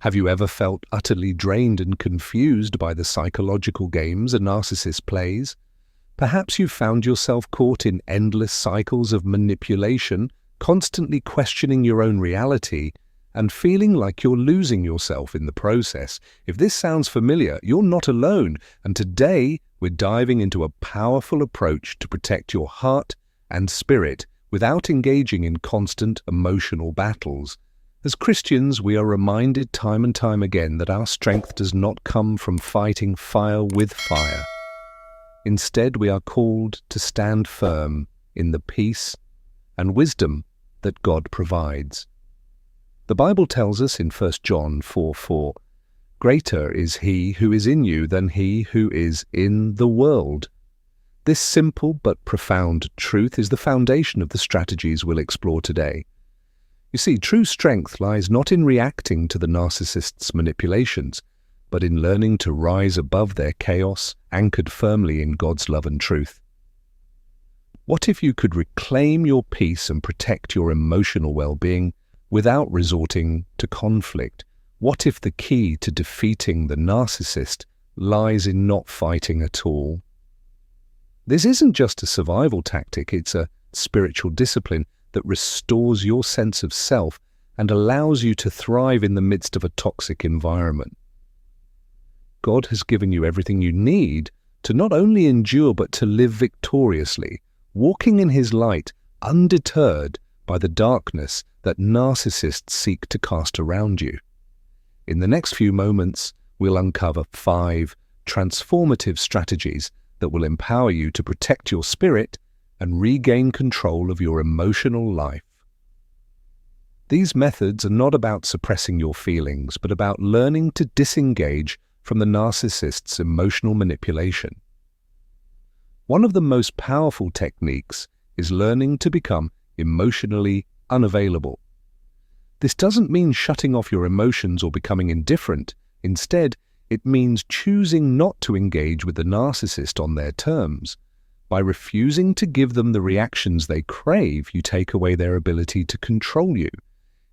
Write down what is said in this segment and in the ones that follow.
Have you ever felt utterly drained and confused by the psychological games a narcissist plays? Perhaps you've found yourself caught in endless cycles of manipulation, constantly questioning your own reality, and feeling like you're losing yourself in the process. If this sounds familiar, you're not alone, and today we're diving into a powerful approach to protect your heart and spirit without engaging in constant emotional battles. As Christians, we are reminded time and time again that our strength does not come from fighting fire with fire. Instead, we are called to stand firm in the peace and wisdom that God provides. The Bible tells us in 1 John 4:4, "Greater is he who is in you than he who is in the world." This simple but profound truth is the foundation of the strategies we'll explore today. You see, true strength lies not in reacting to the narcissist's manipulations, but in learning to rise above their chaos, anchored firmly in God's love and truth. What if you could reclaim your peace and protect your emotional well-being without resorting to conflict? What if the key to defeating the narcissist lies in not fighting at all? This isn't just a survival tactic, it's a spiritual discipline that restores your sense of self and allows you to thrive in the midst of a toxic environment. God has given you everything you need to not only endure but to live victoriously, walking in His light, undeterred by the darkness that narcissists seek to cast around you. In the next few moments, we'll uncover 5 transformative strategies that will empower you to protect your spirit and regain control of your emotional life. These methods are not about suppressing your feelings, but about learning to disengage from the narcissist's emotional manipulation. One of the most powerful techniques is learning to become emotionally unavailable. This doesn't mean shutting off your emotions or becoming indifferent. Instead, it means choosing not to engage with the narcissist on their terms. By refusing to give them the reactions they crave, you take away their ability to control you.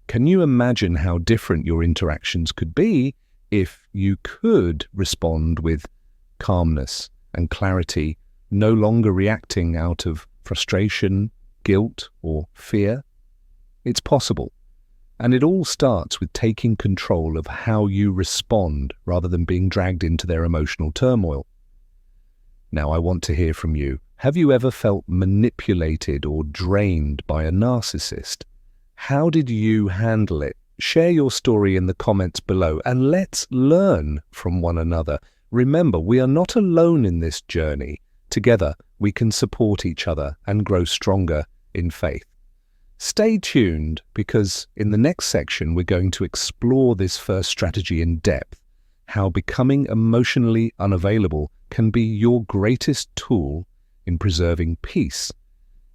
Can you imagine how different your interactions could be if you could respond with calmness and clarity, no longer reacting out of frustration, guilt, or fear? It's possible. And it all starts with taking control of how you respond rather than being dragged into their emotional turmoil. Now, I want to hear from you. Have you ever felt manipulated or drained by a narcissist? How did you handle it? Share your story in the comments below and let's learn from one another. Remember, we are not alone in this journey. Together, we can support each other and grow stronger in faith. Stay tuned because in the next section we're going to explore this first strategy in depth, how becoming emotionally unavailable can be your greatest tool in preserving peace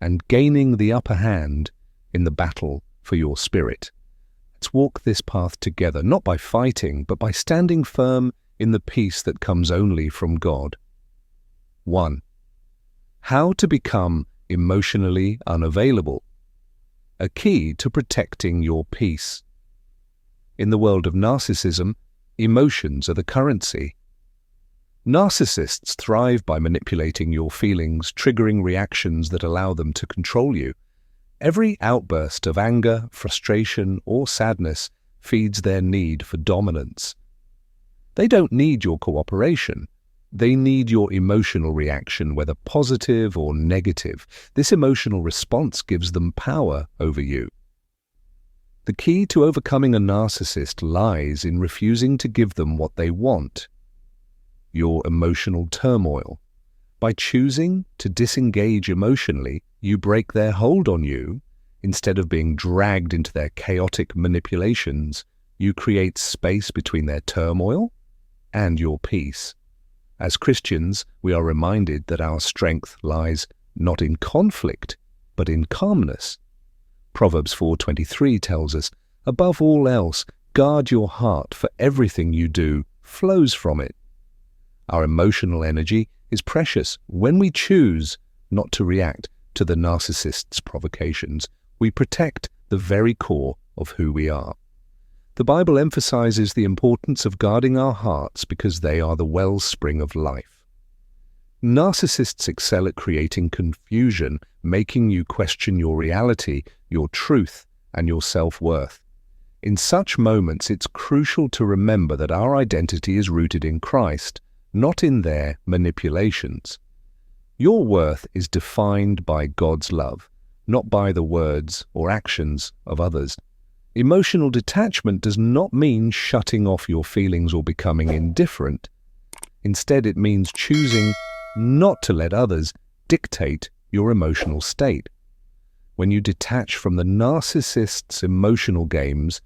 and gaining the upper hand in the battle for your spirit. Let's walk this path together, not by fighting, but by standing firm in the peace that comes only from God. 1. How to become emotionally unavailable. A key to protecting your peace. In the world of narcissism, emotions are the currency. Narcissists thrive by manipulating your feelings, triggering reactions that allow them to control you. Every outburst of anger, frustration, or sadness feeds their need for dominance. They don't need your cooperation. They need your emotional reaction, whether positive or negative. This emotional response gives them power over you. The key to overcoming a narcissist lies in refusing to give them what they want: your emotional turmoil. By choosing to disengage emotionally, you break their hold on you. Instead of being dragged into their chaotic manipulations, you create space between their turmoil and your peace. As Christians, we are reminded that our strength lies not in conflict, but in calmness. Proverbs 4:23 tells us, "Above all else, guard your heart, for everything you do flows from it." Our emotional energy is precious. When we choose not to react to the narcissist's provocations, we protect the very core of who we are. The Bible emphasizes the importance of guarding our hearts because they are the wellspring of life. Narcissists excel at creating confusion, making you question your reality, your truth, and your self-worth. In such moments, it's crucial to remember that our identity is rooted in Christ, not in their manipulations. Your worth is defined by God's love, not by the words or actions of others. Emotional detachment does not mean shutting off your feelings or becoming indifferent. Instead, it means choosing not to let others dictate your emotional state. When you detach from the narcissist's emotional games,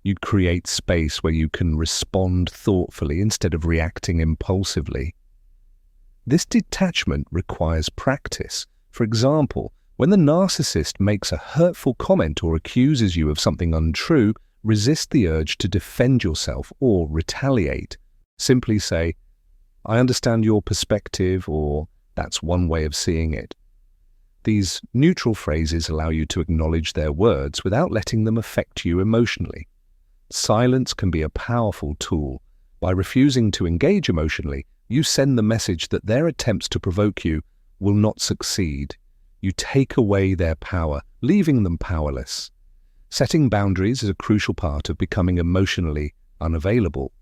you create space where you can respond thoughtfully instead of reacting impulsively. This detachment requires practice. For example, when the narcissist makes a hurtful comment or accuses you of something untrue, resist the urge to defend yourself or retaliate. Simply say, "I understand your perspective," or "that's one way of seeing it." These neutral phrases allow you to acknowledge their words without letting them affect you emotionally. Silence can be a powerful tool. By refusing to engage emotionally, you send the message that their attempts to provoke you will not succeed. You take away their power, leaving them powerless. Setting boundaries is a crucial part of becoming emotionally unavailable.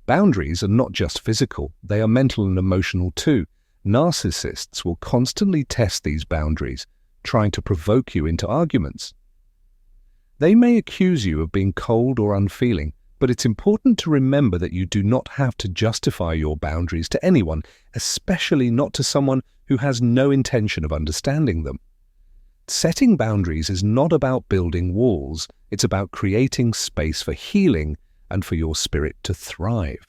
Boundaries are not just physical, they are mental and emotional too. Narcissists will constantly test these boundaries, trying to provoke you into arguments. They may accuse you of being cold or unfeeling, but it's important to remember that you do not have to justify your boundaries to anyone, especially not to someone who has no intention of understanding them. Setting boundaries is not about building walls, it's about creating space for healing and for your spirit to thrive.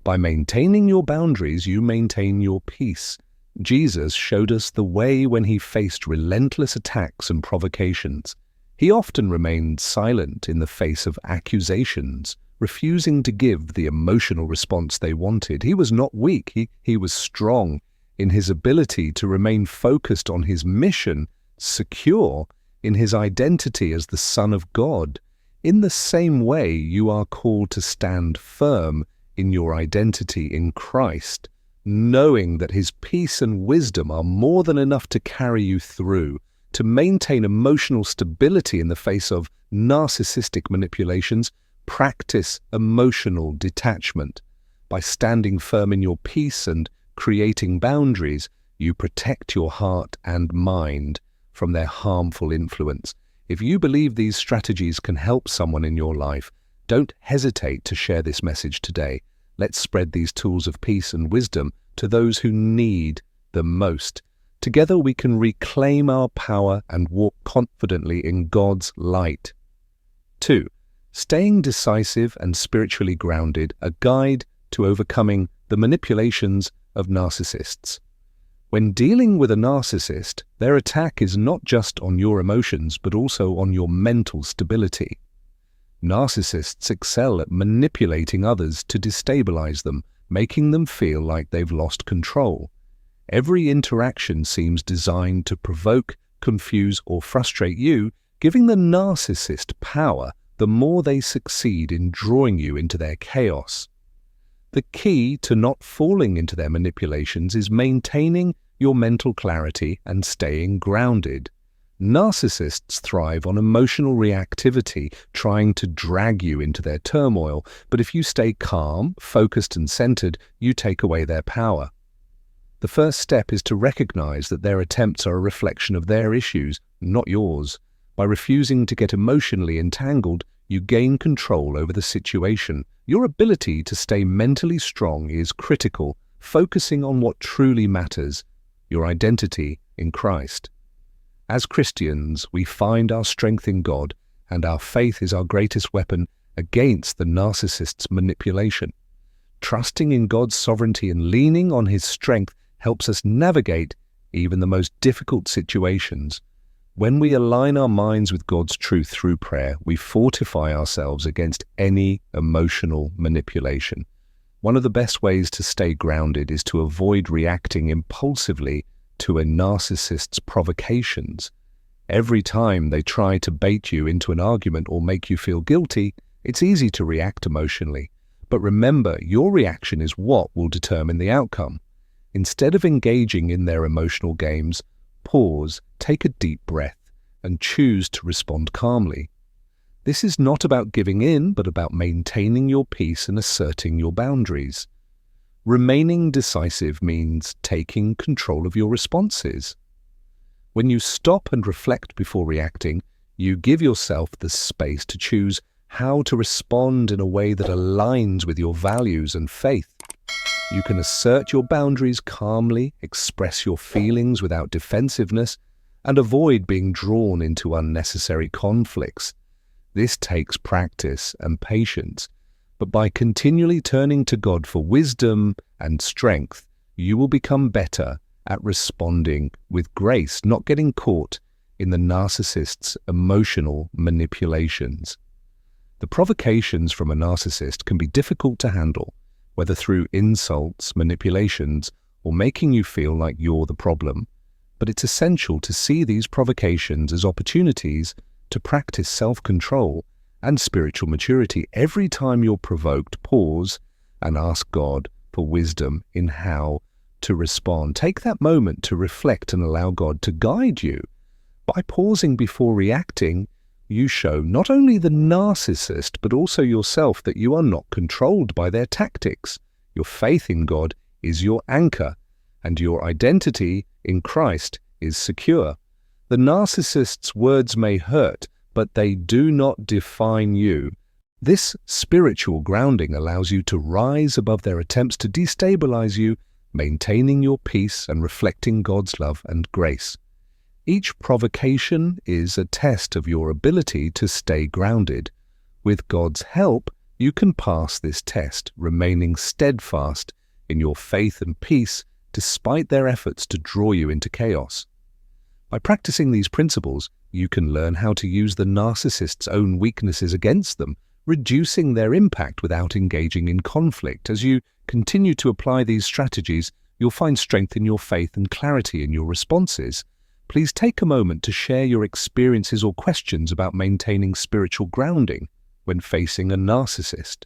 By maintaining your boundaries, you maintain your peace. Jesus showed us the way when he faced relentless attacks and provocations. He often remained silent in the face of accusations, refusing to give the emotional response they wanted. He was not weak, he was strong in his ability to remain focused on his mission, secure in his identity as the Son of God. In the same way, you are called to stand firm in your identity in Christ, knowing that his peace and wisdom are more than enough to carry you through. To maintain emotional stability in the face of narcissistic manipulations, practice emotional detachment. By standing firm in your peace and creating boundaries, you protect your heart and mind from their harmful influence. If you believe these strategies can help someone in your life, don't hesitate to share this message today. Let's spread these tools of peace and wisdom to those who need them most. Together we can reclaim our power and walk confidently in God's light. 2. Staying decisive and spiritually grounded, a guide to overcoming the manipulations of narcissists. When dealing with a narcissist, their attack is not just on your emotions, but also on your mental stability. Narcissists excel at manipulating others to destabilize them, making them feel like they've lost control. Every interaction seems designed to provoke, confuse, or frustrate you, giving the narcissist power the more they succeed in drawing you into their chaos. The key to not falling into their manipulations is maintaining your mental clarity and staying grounded. Narcissists thrive on emotional reactivity, trying to drag you into their turmoil, but if you stay calm, focused, and centered, you take away their power. The first step is to recognize that their attempts are a reflection of their issues, not yours. By refusing to get emotionally entangled, you gain control over the situation. Your ability to stay mentally strong is critical, focusing on what truly matters, your identity in Christ. As Christians, we find our strength in God, and our faith is our greatest weapon against the narcissist's manipulation. Trusting in God's sovereignty and leaning on his strength helps us navigate even the most difficult situations. When we align our minds with God's truth through prayer, we fortify ourselves against any emotional manipulation. One of the best ways to stay grounded is to avoid reacting impulsively to a narcissist's provocations. Every time they try to bait you into an argument or make you feel guilty, It's easy to react emotionally, but remember, your reaction is what will determine the outcome. Instead of engaging in their emotional games, pause, take a deep breath, and choose to respond calmly. This is not about giving in, but about maintaining your peace and asserting your boundaries. Remaining decisive means taking control of your responses. When you stop and reflect before reacting, you give yourself the space to choose how to respond in a way that aligns with your values and faith. You can assert your boundaries calmly, express your feelings without defensiveness, and avoid being drawn into unnecessary conflicts. This takes practice and patience, but by continually turning to God for wisdom and strength, you will become better at responding with grace, not getting caught in the narcissist's emotional manipulations. The provocations from a narcissist can be difficult to handle, whether through insults, manipulations, or making you feel like you're the problem. But it's essential to see these provocations as opportunities to practice self-control and spiritual maturity. Every time you're provoked, pause and ask God for wisdom in how to respond. Take that moment to reflect and allow God to guide you. By pausing before reacting, you show not only the narcissist, but also yourself that you are not controlled by their tactics. Your faith in God is your anchor, and your identity in Christ is secure. The narcissist's words may hurt, but they do not define you. This spiritual grounding allows you to rise above their attempts to destabilize you, maintaining your peace and reflecting God's love and grace. Each provocation is a test of your ability to stay grounded. With God's help, you can pass this test, remaining steadfast in your faith and peace despite their efforts to draw you into chaos. By practicing these principles, you can learn how to use the narcissist's own weaknesses against them, reducing their impact without engaging in conflict. As you continue to apply these strategies, you'll find strength in your faith and clarity in your responses. Please take a moment to share your experiences or questions about maintaining spiritual grounding when facing a narcissist.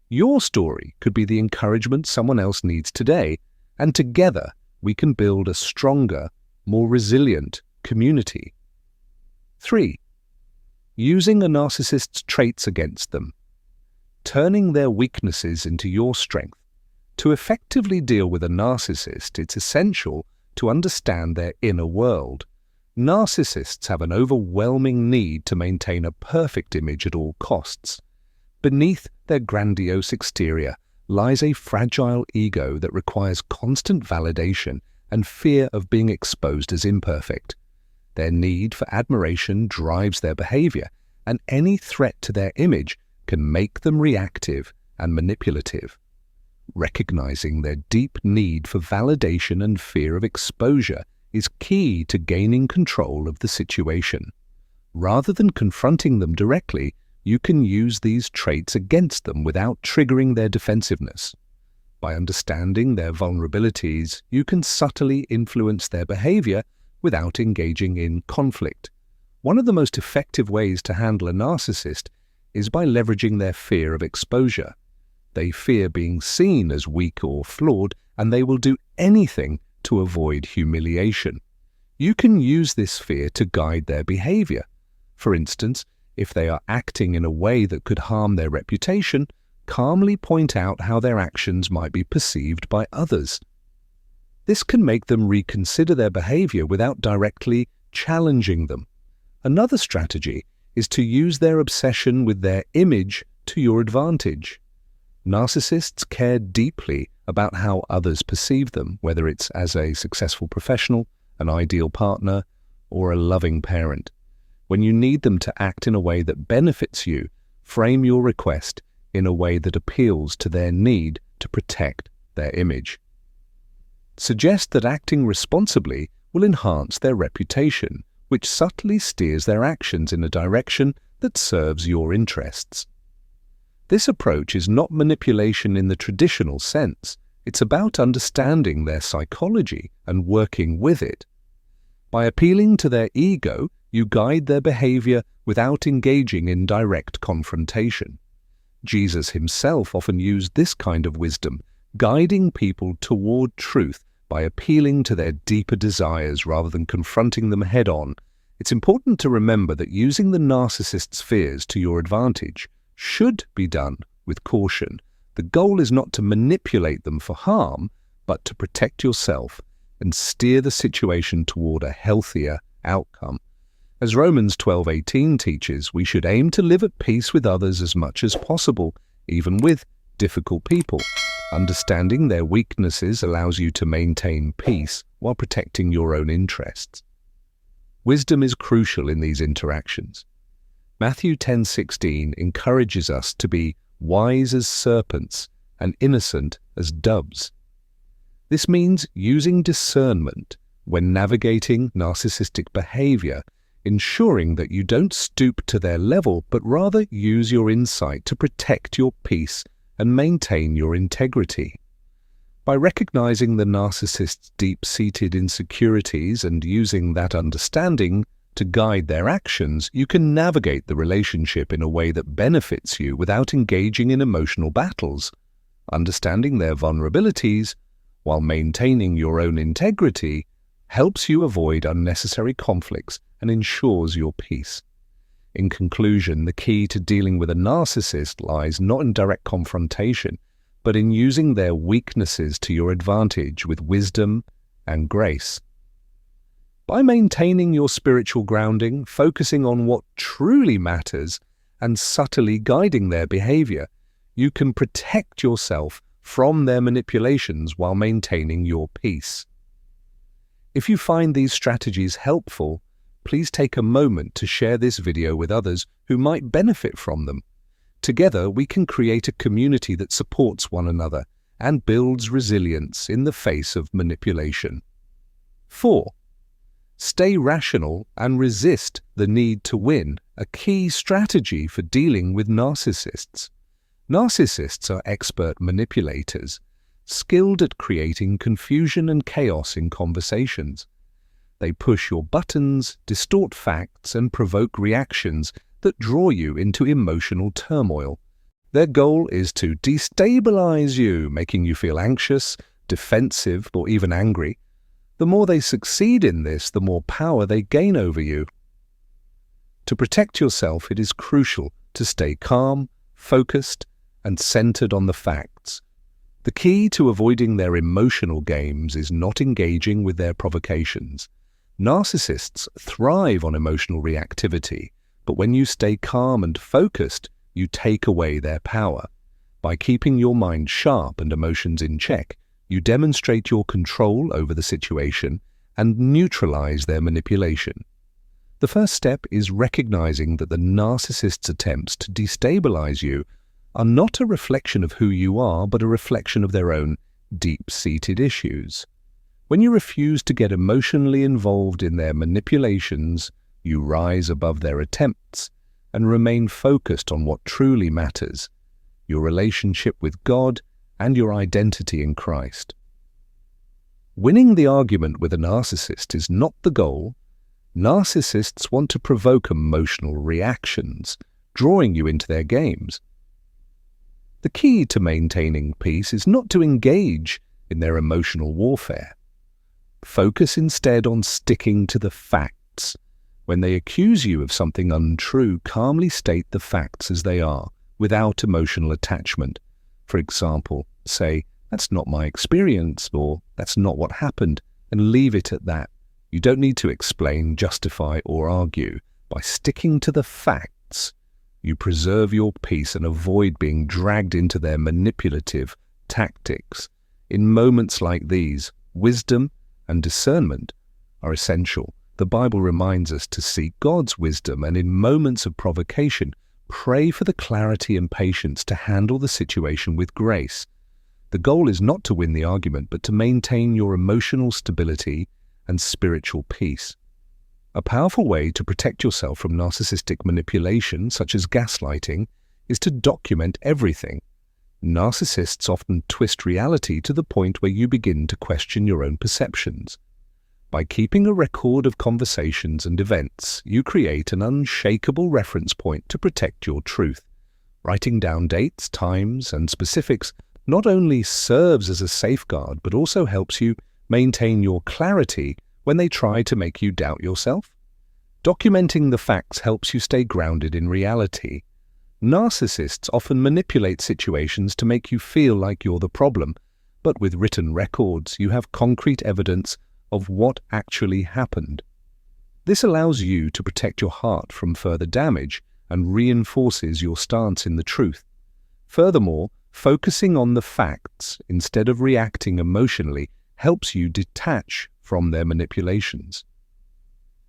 Your story could be the encouragement someone else needs today, and together we can build a stronger, more resilient community. 3. Using a narcissist's traits against them. Turning their weaknesses into your strength. To effectively deal with a narcissist, it's essential to understand their inner world. Narcissists have an overwhelming need to maintain a perfect image at all costs. Beneath their grandiose exterior lies a fragile ego that requires constant validation and fear of being exposed as imperfect. Their need for admiration drives their behavior, and any threat to their image can make them reactive and manipulative. Recognizing their deep need for validation and fear of exposure is key to gaining control of the situation. Rather than confronting them directly, you can use these traits against them without triggering their defensiveness. By understanding their vulnerabilities, you can subtly influence their behavior without engaging in conflict. One of the most effective ways to handle a narcissist is by leveraging their fear of exposure. They fear being seen as weak or flawed, and they will do anything to avoid humiliation. You can use this fear to guide their behavior. For instance, if they are acting in a way that could harm their reputation, calmly point out how their actions might be perceived by others. This can make them reconsider their behavior without directly challenging them. Another strategy is to use their obsession with their image to your advantage. Narcissists care deeply about how others perceive them, whether it's as a successful professional, an ideal partner, or a loving parent. When you need them to act in a way that benefits you, frame your request in a way that appeals to their need to protect their image. Suggest that acting responsibly will enhance their reputation, which subtly steers their actions in a direction that serves your interests. This approach is not manipulation in the traditional sense. It's about understanding their psychology and working with it. By appealing to their ego, you guide their behavior without engaging in direct confrontation. Jesus himself often used this kind of wisdom, guiding people toward truth by appealing to their deeper desires rather than confronting them head-on. It's important to remember that using the narcissist's fears to your advantage should be done with caution. The goal is not to manipulate them for harm, but to protect yourself and steer the situation toward a healthier outcome. As Romans 12:18 teaches, we should aim to live at peace with others as much as possible, even with difficult people. Understanding their weaknesses allows you to maintain peace while protecting your own interests. Wisdom is crucial in these interactions. Matthew 10:16 encourages us to be wise as serpents and innocent as doves. This means using discernment when navigating narcissistic behavior, ensuring that you don't stoop to their level, but rather use your insight to protect your peace and maintain your integrity. By recognizing the narcissist's deep-seated insecurities and using that understanding to guide their actions, you can navigate the relationship in a way that benefits you without engaging in emotional battles. Understanding their vulnerabilities while maintaining your own integrity helps you avoid unnecessary conflicts and ensures your peace. In conclusion, the key to dealing with a narcissist lies not in direct confrontation, but in using their weaknesses to your advantage with wisdom and grace. By maintaining your spiritual grounding, focusing on what truly matters, and subtly guiding their behavior, you can protect yourself from their manipulations while maintaining your peace. If you find these strategies helpful, please take a moment to share this video with others who might benefit from them. Together, we can create a community that supports one another and builds resilience in the face of manipulation. 4. Stay rational and resist the need to win, a key strategy for dealing with narcissists. Narcissists are expert manipulators, skilled at creating confusion and chaos in conversations. They push your buttons, distort facts, and provoke reactions that draw you into emotional turmoil. Their goal is to destabilize you, making you feel anxious, defensive, or even angry. The more they succeed in this, the more power they gain over you. To protect yourself, it is crucial to stay calm, focused, and centered on the facts. The key to avoiding their emotional games is not engaging with their provocations. Narcissists thrive on emotional reactivity, but when you stay calm and focused, you take away their power. By keeping your mind sharp and emotions in check, you demonstrate your control over the situation and neutralize their manipulation. The first step is recognizing that the narcissist's attempts to destabilize you are not a reflection of who you are, but a reflection of their own deep-seated issues. When you refuse to get emotionally involved in their manipulations, you rise above their attempts and remain focused on what truly matters, your relationship with God and your identity in Christ. Winning the argument with a narcissist is not the goal. Narcissists want to provoke emotional reactions, drawing you into their games. The key to maintaining peace is not to engage in their emotional warfare. Focus instead on sticking to the facts. When they accuse you of something untrue, calmly state the facts as they are, without emotional attachment. For example, say, "That's not my experience," or "That's not what happened," and leave it at that. You don't need to explain, justify, or argue. By sticking to the facts, you preserve your peace and avoid being dragged into their manipulative tactics. In moments like these, wisdom and discernment are essential. The Bible reminds us to seek God's wisdom, and in moments of provocation, pray for the clarity and patience to handle the situation with grace. The goal is not to win the argument, but to maintain your emotional stability and spiritual peace. A powerful way to protect yourself from narcissistic manipulation, such as gaslighting, is to document everything. Narcissists often twist reality to the point where you begin to question your own perceptions. By keeping a record of conversations and events, you create an unshakable reference point to protect your truth. Writing down dates, times, and specifics not only serves as a safeguard, but also helps you maintain your clarity when they try to make you doubt yourself. Documenting the facts helps you stay grounded in reality. Narcissists often manipulate situations to make you feel like you're the problem, but with written records, you have concrete evidence of what actually happened. This allows you to protect your heart from further damage and reinforces your stance in the truth. Furthermore, focusing on the facts instead of reacting emotionally helps you detach from their manipulations.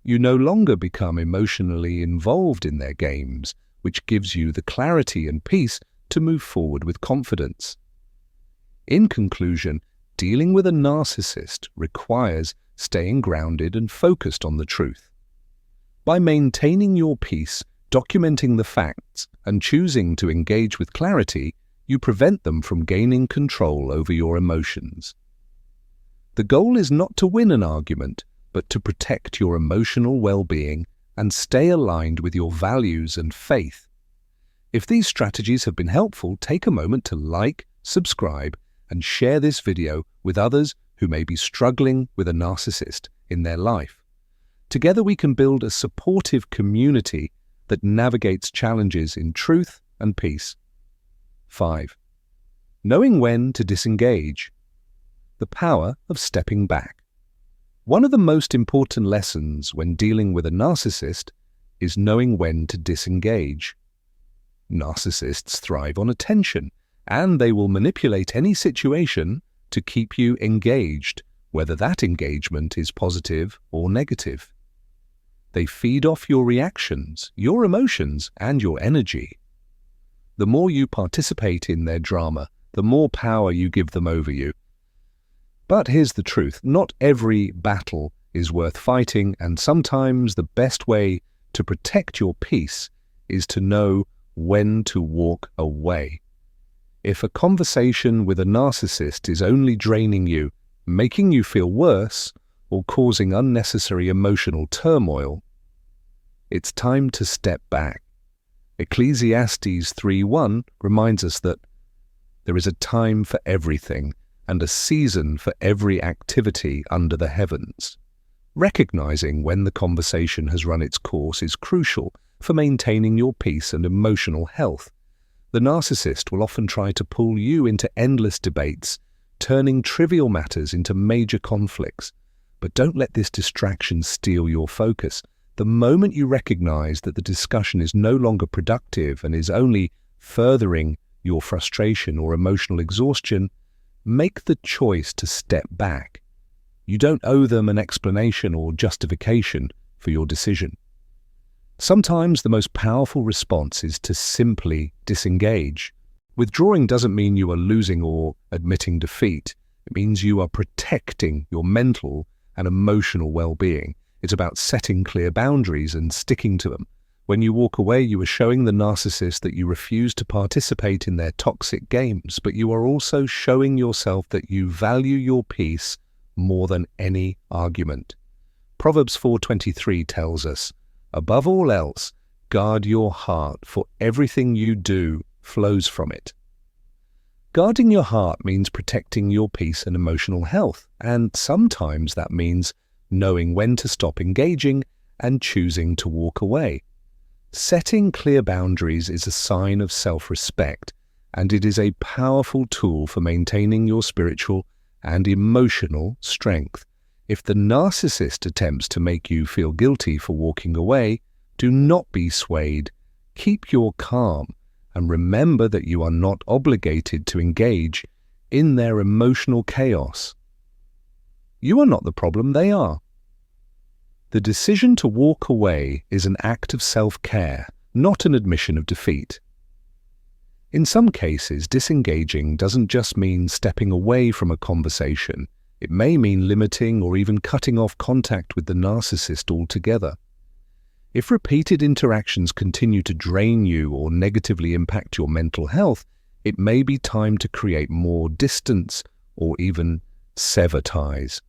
You no longer become emotionally involved in their games, which gives you the clarity and peace to move forward with confidence. In conclusion, dealing with a narcissist requires staying grounded and focused on the truth. By maintaining your peace, documenting the facts, and choosing to engage with clarity, you prevent them from gaining control over your emotions. The goal is not to win an argument, but to protect your emotional well-being and stay aligned with your values and faith. If these strategies have been helpful, take a moment to like, subscribe, and share this video with others who may be struggling with a narcissist in their life. Together we can build a supportive community that navigates challenges in truth and peace. 5. Knowing when to disengage. The power of stepping back. One of the most important lessons when dealing with a narcissist is knowing when to disengage. Narcissists thrive on attention, and they will manipulate any situation to keep you engaged, whether that engagement is positive or negative. They feed off your reactions, your emotions, and your energy. The more you participate in their drama, the more power you give them over you. But here's the truth, not every battle is worth fighting, and sometimes the best way to protect your peace is to know when to walk away. If a conversation with a narcissist is only draining you, making you feel worse, or causing unnecessary emotional turmoil, it's time to step back. Ecclesiastes 3:1 reminds us that there is a time for everything and a season for every activity under the heavens. Recognizing when the conversation has run its course is crucial for maintaining your peace and emotional health. The narcissist will often try to pull you into endless debates, turning trivial matters into major conflicts. But don't let this distraction steal your focus. The moment you recognize that the discussion is no longer productive and is only furthering your frustration or emotional exhaustion, make the choice to step back. You don't owe them an explanation or justification for your decision. Sometimes the most powerful response is to simply disengage. Withdrawing doesn't mean you are losing or admitting defeat. It means you are protecting your mental and emotional well-being. It's about setting clear boundaries and sticking to them. When you walk away, you are showing the narcissist that you refuse to participate in their toxic games, but you are also showing yourself that you value your peace more than any argument. Proverbs 4:23 tells us, "Above all else, guard your heart, for everything you do flows from it." Guarding your heart means protecting your peace and emotional health, and sometimes that means knowing when to stop engaging and choosing to walk away. Setting clear boundaries is a sign of self-respect, and it is a powerful tool for maintaining your spiritual and emotional strength. If the narcissist attempts to make you feel guilty for walking away, do not be swayed. Keep your calm and remember that you are not obligated to engage in their emotional chaos. You are not the problem, they are. The decision to walk away is an act of self-care, not an admission of defeat. In some cases, disengaging doesn't just mean stepping away from a conversation. It may mean limiting or even cutting off contact with the narcissist altogether. If repeated interactions continue to drain you or negatively impact your mental health, it may be time to create more distance or even sever ties.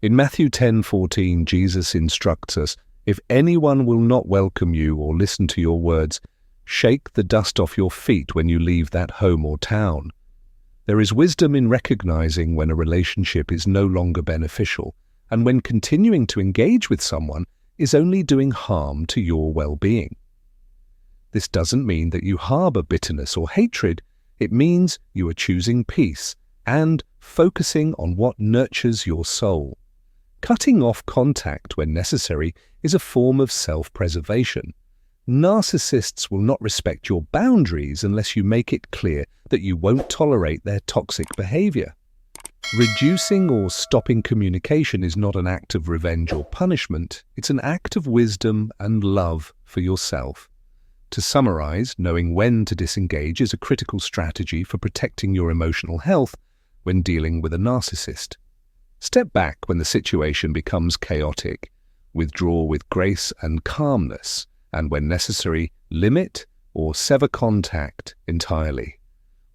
In Matthew 10:14, Jesus instructs us, "If anyone will not welcome you or listen to your words, shake the dust off your feet when you leave that home or town." There is wisdom in recognizing when a relationship is no longer beneficial and when continuing to engage with someone is only doing harm to your well-being. This doesn't mean that you harbor bitterness or hatred. It means you are choosing peace and focusing on what nurtures your soul. Cutting off contact when necessary is a form of self-preservation. Narcissists will not respect your boundaries unless you make it clear that you won't tolerate their toxic behavior. Reducing or stopping communication is not an act of revenge or punishment. It's an act of wisdom and love for yourself. To summarize, knowing when to disengage is a critical strategy for protecting your emotional health when dealing with a narcissist. Step back when the situation becomes chaotic. Withdraw with grace and calmness, and when necessary, limit or sever contact entirely.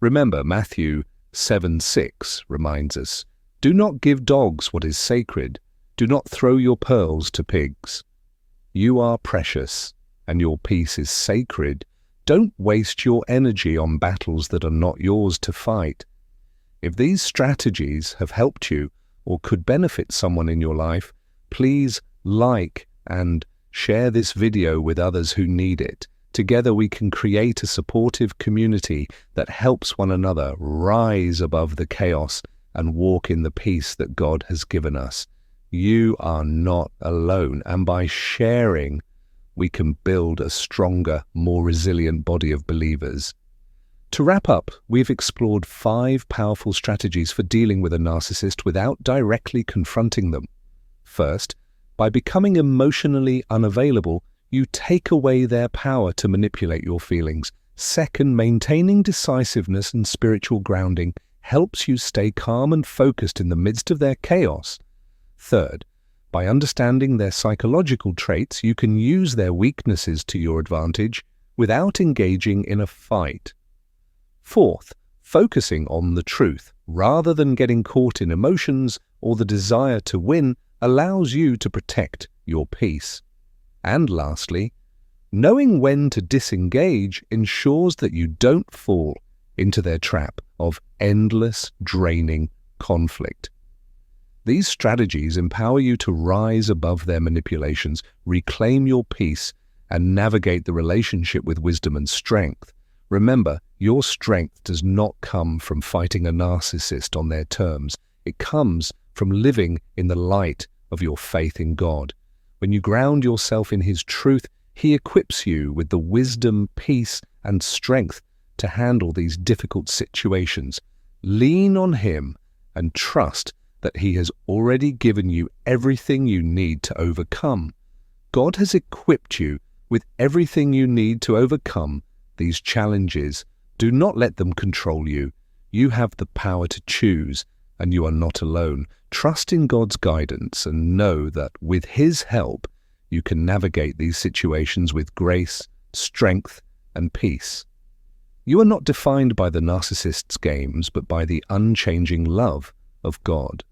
Remember, Matthew 7:6 reminds us, "Do not give dogs what is sacred. Do not throw your pearls to pigs." You are precious, and your peace is sacred. Don't waste your energy on battles that are not yours to fight. If these strategies have helped you or could benefit someone in your life, please like and share this video with others who need it. Together we can create a supportive community that helps one another rise above the chaos and walk in the peace that God has given us. You are not alone, and by sharing, we can build a stronger, more resilient body of believers. To wrap up, we've explored 5 powerful strategies for dealing with a narcissist without directly confronting them. First, by becoming emotionally unavailable, you take away their power to manipulate your feelings. Second, maintaining decisiveness and spiritual grounding helps you stay calm and focused in the midst of their chaos. Third, by understanding their psychological traits, you can use their weaknesses to your advantage without engaging in a fight. Fourth, focusing on the truth rather than getting caught in emotions or the desire to win allows you to protect your peace. And lastly, knowing when to disengage ensures that you don't fall into their trap of endless, draining conflict. These strategies empower you to rise above their manipulations, reclaim your peace, and navigate the relationship with wisdom and strength. Remember, your strength does not come from fighting a narcissist on their terms. It comes from living in the light of your faith in God. When you ground yourself in His truth, He equips you with the wisdom, peace, and strength to handle these difficult situations. Lean on Him and trust that He has already given you everything you need to overcome. God has equipped you with everything you need to overcome these challenges. Do not let them control you. You have the power to choose, and you are not alone. Trust in God's guidance and know that with His help, you can navigate these situations with grace, strength, and peace. You are not defined by the narcissist's games, but by the unchanging love of God.